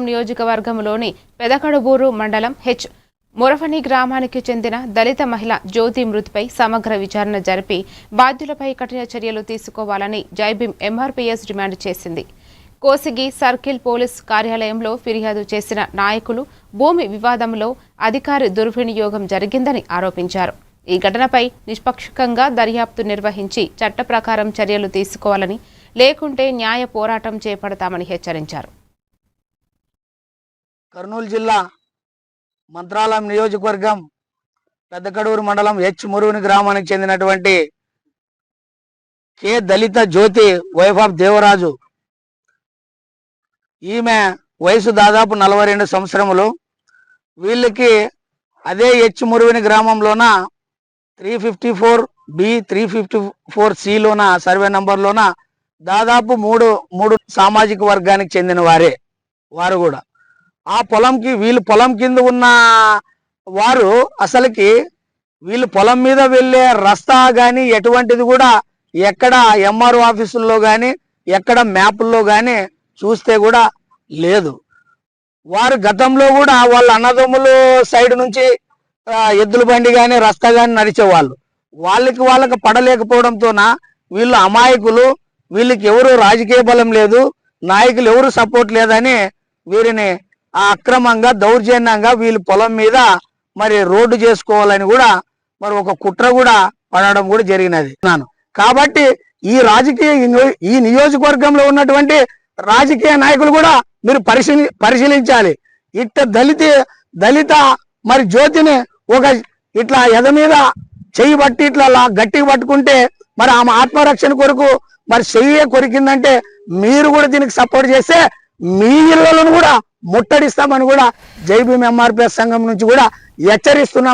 నియోజకవర్గంలోని పెదకడుబూరు మండలం మొరఫని గ్రామానికి చెందిన దళిత మహిళ జ్యోతి మృతిపై సమగ్ర విచారణ జరిపి బాధ్యులపై కఠిన చర్యలు తీసుకోవాలని జైభీం ఎంఆర్పీఎస్ డిమాండ్ చేసింది. కోసిగి సర్కిల్ పోలీస్ కార్యాలయంలో ఫిర్యాదు చేసిన నాయకులు భూమి వివాదంలో అధికారి దుర్వినియోగం జరిగిందని ఆరోపించారు. ఈ ఘటనపై నిష్పక్షంగా దర్యాప్తు నిర్వహించి చట్ట ప్రకారం చర్యలు తీసుకోవాలని, లేకుంటే న్యాయ పోరాటం చేపడతామని హెచ్చరించారు. కర్నూలు జిల్లా మంత్రాలయం నియోజకవర్గం పెద్దకడూరు మండలం మురువని గ్రామానికి చెందినటువంటి K Dalitha Jyothi wife of Devaraju. ఈమె వయసు దాదాపు 42 సంవత్సరములు. వీళ్ళకి అదే మురువని గ్రామంలోన 354B 354Cలోన సర్వే నంబర్లోన దాదాపు మూడు సామాజిక వర్గానికి చెందిన వారు కూడా ఆ పొలంకి వీళ్ళు పొలం కింద ఉన్న వారు అసలుకి వీళ్ళు పొలం మీద వెళ్ళే రస్తా కానీ ఎటువంటిది కూడా ఎక్కడ ఎంఆర్ఓ ఆఫీసుల్లో కానీ ఎక్కడ మ్యాపుల్లో కానీ చూస్తే కూడా లేదు. వారు గతంలో కూడా వాళ్ళ అన్నదమ్ములు సైడ్ నుంచి ఎద్దుల బండి కానీ రస్తా కానీ నడిచేవాళ్ళు. వాళ్ళకి పడలేకపోవడంతోన వీళ్ళు అమాయకులు, వీళ్ళకి ఎవరు రాజకీయ బలం లేదు, నాయకులు ఎవరు సపోర్ట్ లేదని వీరిని అక్రమంగా దౌర్జన్యంగా వీళ్ళు పొలం మీద మరి రోడ్డు చేసుకోవాలని కూడా మరి ఒక కుట్ర కూడా పడడం కూడా జరిగినది. కాబట్టి ఈ నియోజకవర్గంలో ఉన్నటువంటి రాజకీయ నాయకులు కూడా మీరు పరిశీలించాలి. దళిత మరి జ్యోతిని ఇట్లా ఎద మీద చెయ్యి బట్టి ఇట్లా గట్టిగా పట్టుకుంటే మరి ఆమె ఆత్మరక్షణ కొరకు మరి చెయ్యే కొరికిందంటే మీరు కూడా దీనికి సపోర్ట్ చేస్తే మీ ఇళ్లను కూడా ముట్టడిస్తామని కూడా జైభీం ఎంఆర్పీఎస్ సంఘం నుంచి కూడా హెచ్చరిస్తున్నాం.